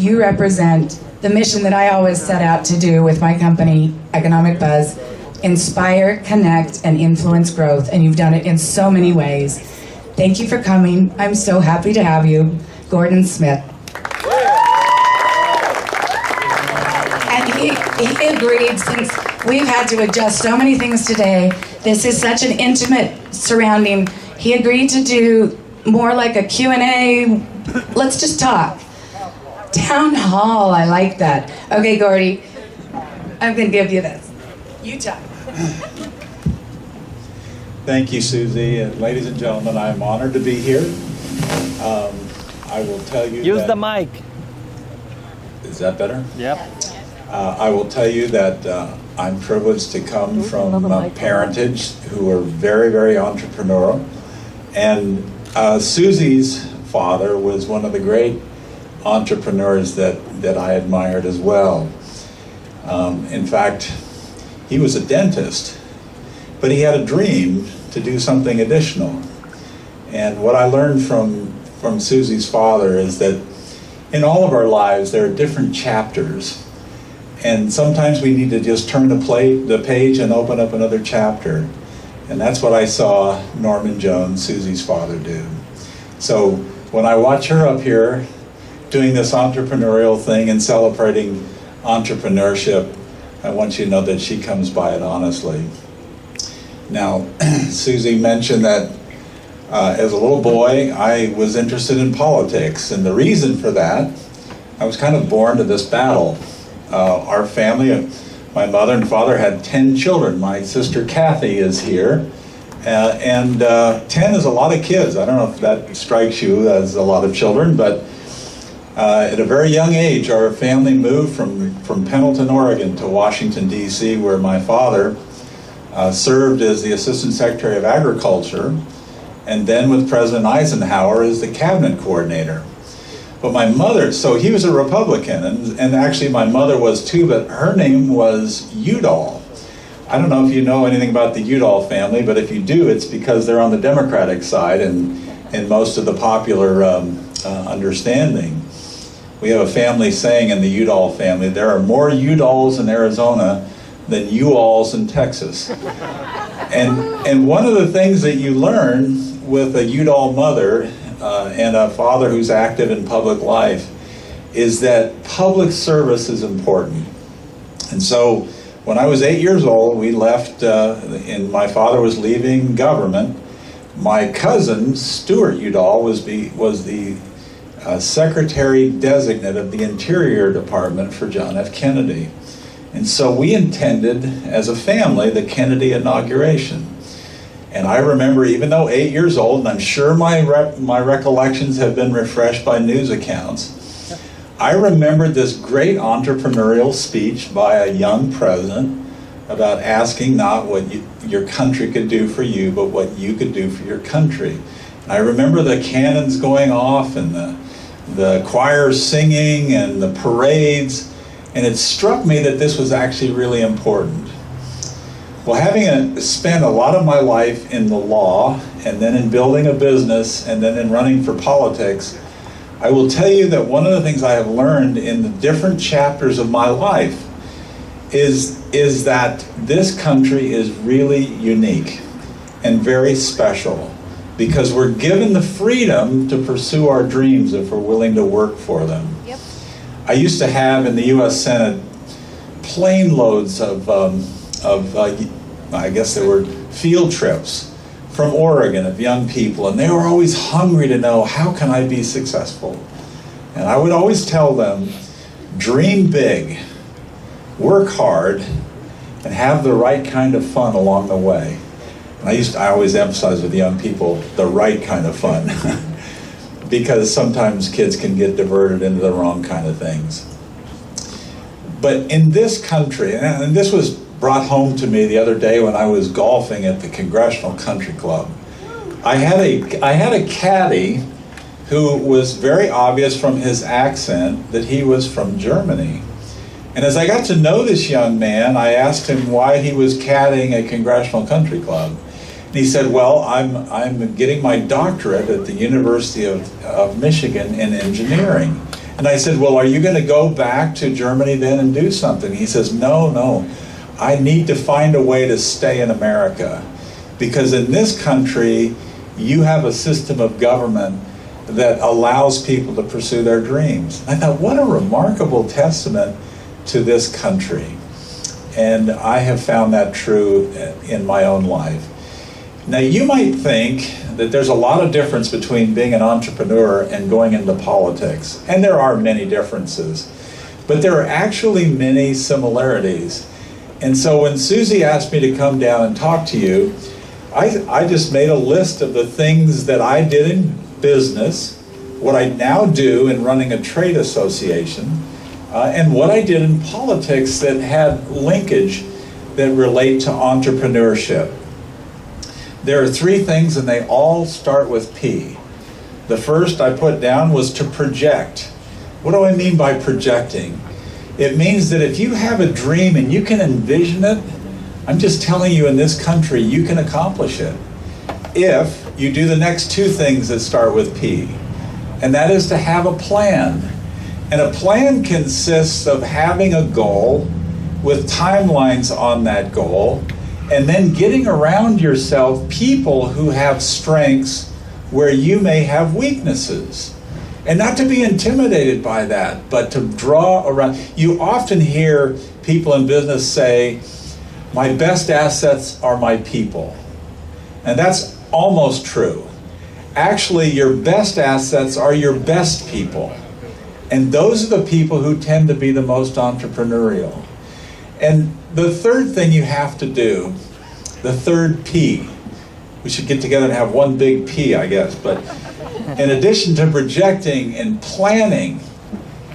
you represent the mission that I always set out to do with my company, Economic Buzz: inspire, connect, and influence growth. And you've done it in so many ways. Thank you for coming. I'm so happy to have you, Gordon Smith. And he agreed, since we've had to adjust so many things today, this is such an intimate surrounding. He agreed to do more like a Q&A. Let's just talk. Town hall, I like that. Okay, Gordy, I'm going to give you this. You talk. Thank you, Susie. And ladies and gentlemen, I'm honored to be here. I will tell you Use that, the mic. Is that better? Yep. I will tell you that I'm privileged to come from parentage who are very, very entrepreneurial. And Susie's father was one of the great entrepreneurs that I admired as well. In fact, he was a dentist, but he had a dream to do something additional. And what I learned from Susie's father is that in all of our lives there are different chapters, and sometimes we need to just turn the page and open up another chapter. And that's what I saw Norman Jones, Susie's father, do. So when I watch her up here doing this entrepreneurial thing and celebrating entrepreneurship, I want you to know that she comes by it honestly. Now, Susie mentioned that as a little boy, I was interested in politics. And the reason for that, I was kind of born to this battle. Our family, my mother and father had 10 children. My sister Kathy is here. And 10 is a lot of kids. I don't know if that strikes you as a lot of children, but at a very young age, our family moved from Pendleton, Oregon to Washington, D.C., where my father served as the Assistant Secretary of Agriculture, and then with President Eisenhower as the cabinet coordinator. But my mother, so he was a Republican, and actually my mother was too, but her name was Udall. I don't know if you know anything about the Udall family, but if you do, it's because they're on the Democratic side and in most of the popular understanding. We have a family saying in the Udall family, there are more Udalls in Arizona than U-Alls in Texas. And one of the things that you learn with a Udall mother and a father who's active in public life is that public service is important. And so when I was 8 years old, we left, and my father was leaving government. My cousin, Stuart Udall, was the Secretary Designate of the Interior Department for John F. Kennedy. And so we attended, as a family, the Kennedy inauguration. And I remember, even though 8 years old, and I'm sure my recollections have been refreshed by news accounts, I remembered this great entrepreneurial speech by a young president about asking not what your country could do for you, but what you could do for your country. And I remember the cannons going off and the choirs singing and the parades, and it struck me that this was actually really important. Well, having spent a lot of my life in the law, and then in building a business, and then in running for politics, I will tell you that one of the things I have learned in the different chapters of my life is that this country is really unique and very special, because we're given the freedom to pursue our dreams if we're willing to work for them. Yep. I used to have in the U.S. Senate plane loads of I guess they were field trips from Oregon of young people, and they were always hungry to know, how can I be successful? And I would always tell them, dream big, work hard, and have the right kind of fun along the way. And I always emphasize with young people, the right kind of fun, because sometimes kids can get diverted into the wrong kind of things. But in this country, and this was brought home to me the other day when I was golfing at the Congressional Country Club. I had a caddy who was very obvious from his accent that he was from Germany. And as I got to know this young man, I asked him why he was caddying a Congressional Country Club. And he said, well, I'm getting my doctorate at the University of Michigan in engineering. And I said, well, are you going to go back to Germany then and do something? He says, no, I need to find a way to stay in America. Because in this country, you have a system of government that allows people to pursue their dreams. I thought, what a remarkable testament to this country. And I have found that true in my own life. Now, you might think that there's a lot of difference between being an entrepreneur and going into politics. And there are many differences. But there are actually many similarities. And so when Susie asked me to come down and talk to you, I just made a list of the things that I did in business, what I now do in running a trade association, and what I did in politics that had linkage that relate to entrepreneurship. There are three things, and they all start with P. The first I put down was to project. What do I mean by projecting? It means that if you have a dream and you can envision it, I'm just telling you, in this country, you can accomplish it if you do the next two things that start with P. And that is to have a plan. And a plan consists of having a goal with timelines on that goal, and then getting around yourself people who have strengths where you may have weaknesses. And not to be intimidated by that, but to draw around. You often hear people in business say, my best assets are my people. And that's almost true. Actually, your best assets are your best people. And those are the people who tend to be the most entrepreneurial. And the third thing you have to do, the third P, we should get together and have one big P, I guess, but in addition to projecting and planning,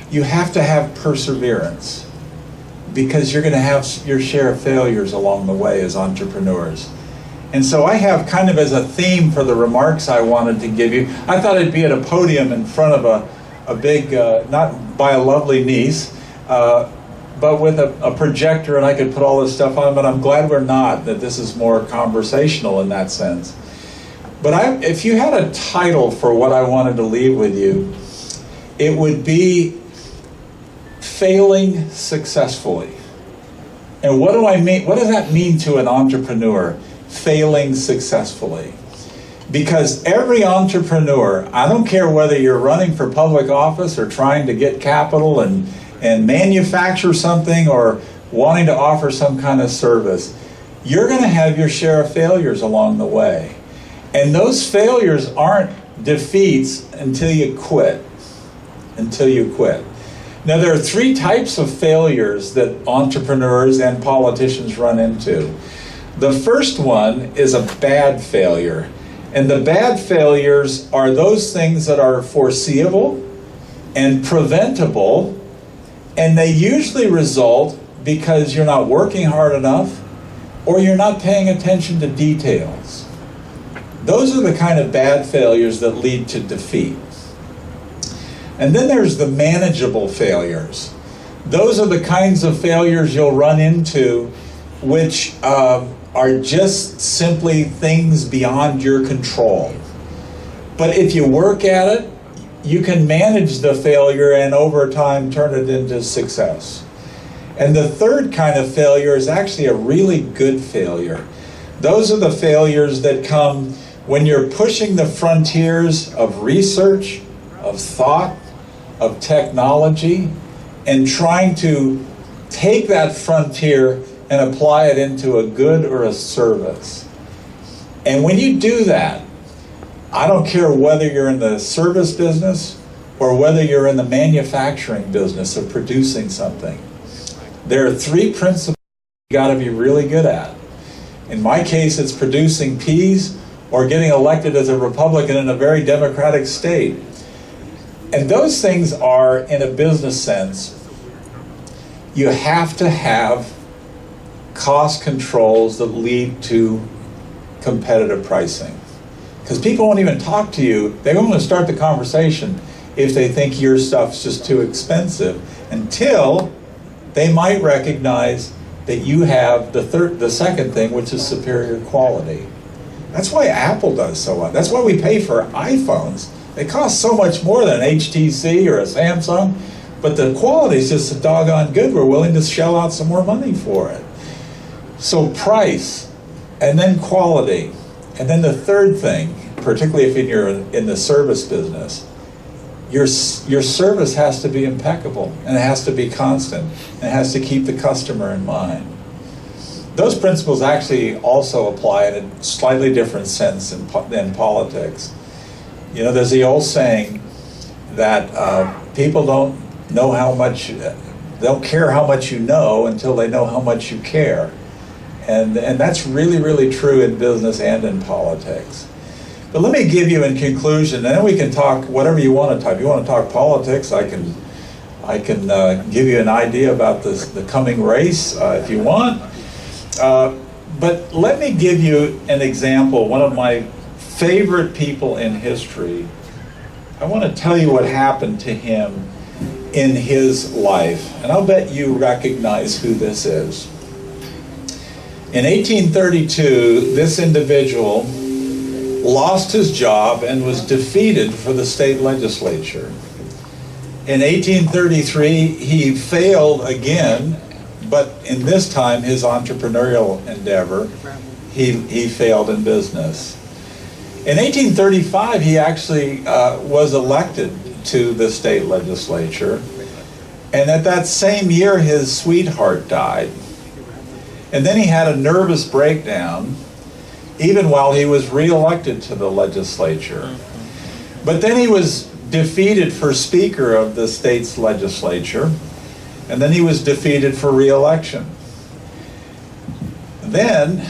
you have to have perseverance, because you're going to have your share of failures along the way as entrepreneurs. And so I have kind of as a theme for the remarks I wanted to give you, I thought I'd be at a podium in front of a big, not by a lovely niece, but with a projector, and I could put all this stuff on, but I'm glad we're not, that this is more conversational in that sense. But if you had a title for what I wanted to leave with you, it would be Failing Successfully. And what do I mean? What does that mean to an entrepreneur? Failing successfully. Because every entrepreneur, I don't care whether you're running for public office or trying to get capital and manufacture something or wanting to offer some kind of service, you're going to have your share of failures along the way. And those failures aren't defeats until you quit. Until you quit. Now, there are three types of failures that entrepreneurs and politicians run into. The first one is a bad failure. And the bad failures are those things that are foreseeable and preventable, and they usually result because you're not working hard enough or you're not paying attention to details. Those are the kind of bad failures that lead to defeat. And then there's the manageable failures. Those are the kinds of failures you'll run into which are just simply things beyond your control. But if you work at it, you can manage the failure and over time turn it into success. And the third kind of failure is actually a really good failure. Those are the failures that come when you're pushing the frontiers of research, of thought, of technology, and trying to take that frontier and apply it into a good or a service. And when you do that, I don't care whether you're in the service business or whether you're in the manufacturing business of producing something, there are three principles you got to be really good at. In my case, it's producing peas or getting elected as a Republican in a very democratic state. And those things are, in a business sense, you have to have cost controls that lead to competitive pricing. Because people won't even talk to you, they won't even start the conversation if they think your stuff's just too expensive, until they might recognize that you have the second thing, which is superior quality. That's why Apple does so well. That's why we pay for iPhones They cost so much more than an HTC or a Samsung, but the quality is just so doggone good, we're willing to shell out some more money for it. So price, and then quality, and then the third thing, particularly if you're in the service business, your service has to be impeccable, and it has to be constant, and it has to keep the customer in mind. Those principles actually also apply in a slightly different sense than politics. You know, there's the old saying that people don't care how much you know until they know how much you care. And that's really, really true in business and in politics. But let me give you in conclusion, and then we can talk whatever you want to talk. If you want to talk politics, I can give you an idea about the coming race if you want. But let me give you an example. One of my favorite people in history. I want to tell you what happened to him in his life, and I'll bet you recognize who this is. In 1832, this individual lost his job and was defeated for the state legislature. In 1833, he failed again, but in this time, his entrepreneurial endeavor, he failed in business. In 1835, he actually was elected to the state legislature, and at that same year, his sweetheart died. And then he had a nervous breakdown, even while he was reelected to the legislature. But then he was defeated for Speaker of the state's legislature, and then he was defeated for reelection. Then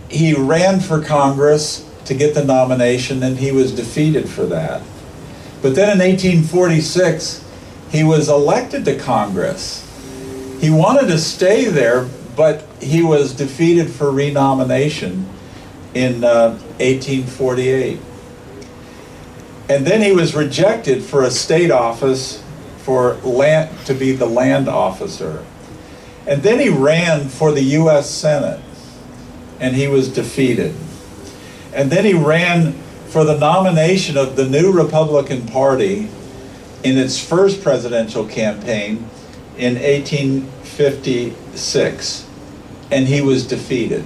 he ran for Congress to get the nomination, and he was defeated for that. But then in 1846, he was elected to Congress. He wanted to stay there, but he was defeated for renomination in 1848. And then he was rejected for a state office for land, to be the land officer. And then he ran for the U.S. Senate, and he was defeated. And then he ran for the nomination of the new Republican Party in its first presidential campaign in 1856, and he was defeated.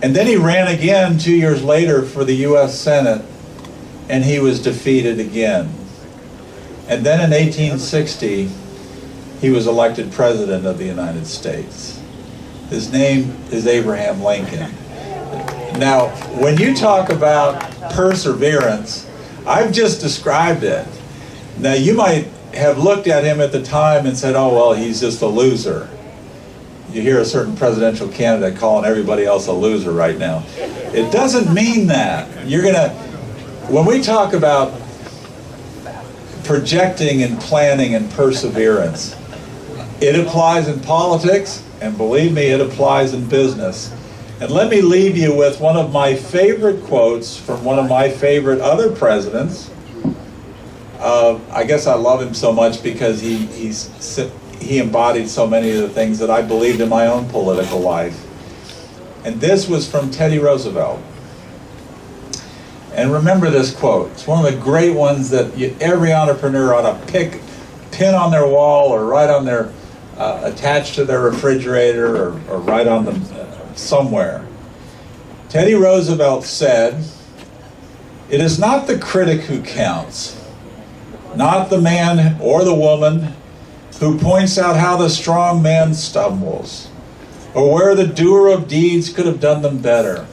And then he ran again 2 years later for the U.S. Senate, and he was defeated again. And then in 1860, he was elected President of the United States. His name is Abraham Lincoln. Now, when you talk about perseverance, I've just described it. Now, you might have looked at him at the time and said, oh, well, he's just a loser. You hear a certain presidential candidate calling everybody else a loser right now. It doesn't mean that. When we talk about projecting and planning and perseverance, it applies in politics, and believe me, it applies in business. And let me leave you with one of my favorite quotes from one of my favorite other presidents. I guess I love him so much because he embodied so many of the things that I believed in my own political life. And this was from Teddy Roosevelt. And remember this quote. It's one of the great ones that every entrepreneur ought to pin on their wall or write on their, attached to their refrigerator or write on them somewhere. Teddy Roosevelt said, "It is not the critic who counts, not the man or the woman who points out how the strong man stumbles, or where the doer of deeds could have done them better.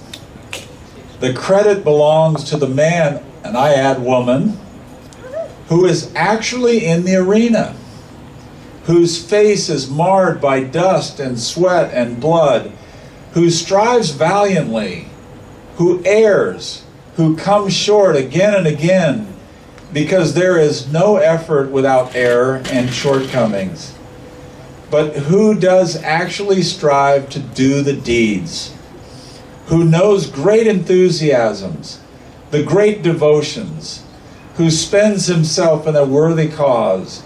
The credit belongs to the man," and I add woman, "who is actually in the arena, whose face is marred by dust and sweat and blood, who strives valiantly, who errs, who comes short again and again, because there is no effort without error and shortcomings, but who does actually strive to do the deeds, who knows great enthusiasms, the great devotions, who spends himself in a worthy cause,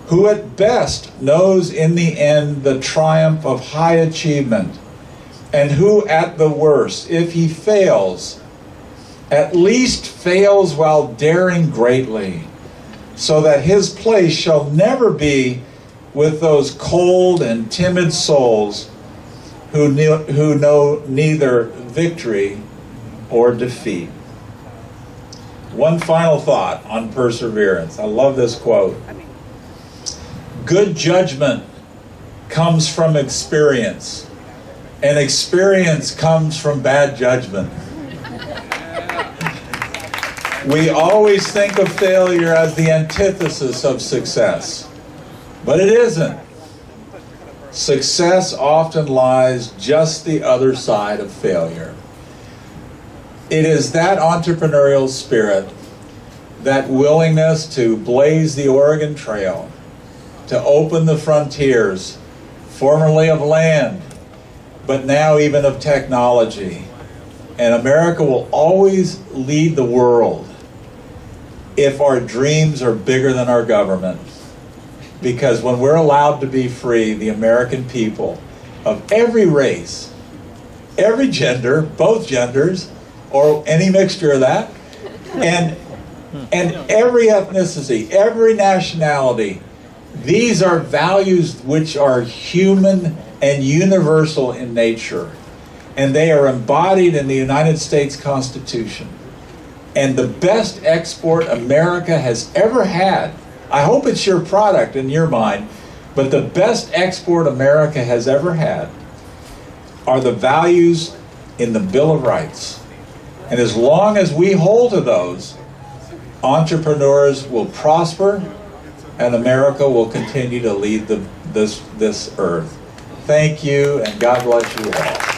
who at best knows in the end the triumph of high achievement, and who at the worst, if he fails, at least fails while daring greatly, so that his place shall never be with those cold and timid souls who know neither victory or defeat. One final thought on perseverance. I love this quote. Good judgment comes from experience, and experience comes from bad judgment. We always think of failure as the antithesis of success, but it isn't. Success often lies just the other side of failure. It is that entrepreneurial spirit, that willingness to blaze the Oregon Trail, to open the frontiers, formerly of land, but now even of technology. And America will always lead the world if our dreams are bigger than our government. Because when we're allowed to be free, the American people of every race, every gender, both genders, or any mixture of that, and every ethnicity, every nationality, these are values which are human and universal in nature. And they are embodied in the United States Constitution. And the best export America has ever had, I hope it's your product in your mind, but the best export America has ever had are the values in the Bill of Rights. And as long as we hold to those, entrepreneurs will prosper and America will continue to lead this earth. Thank you, and God bless you all.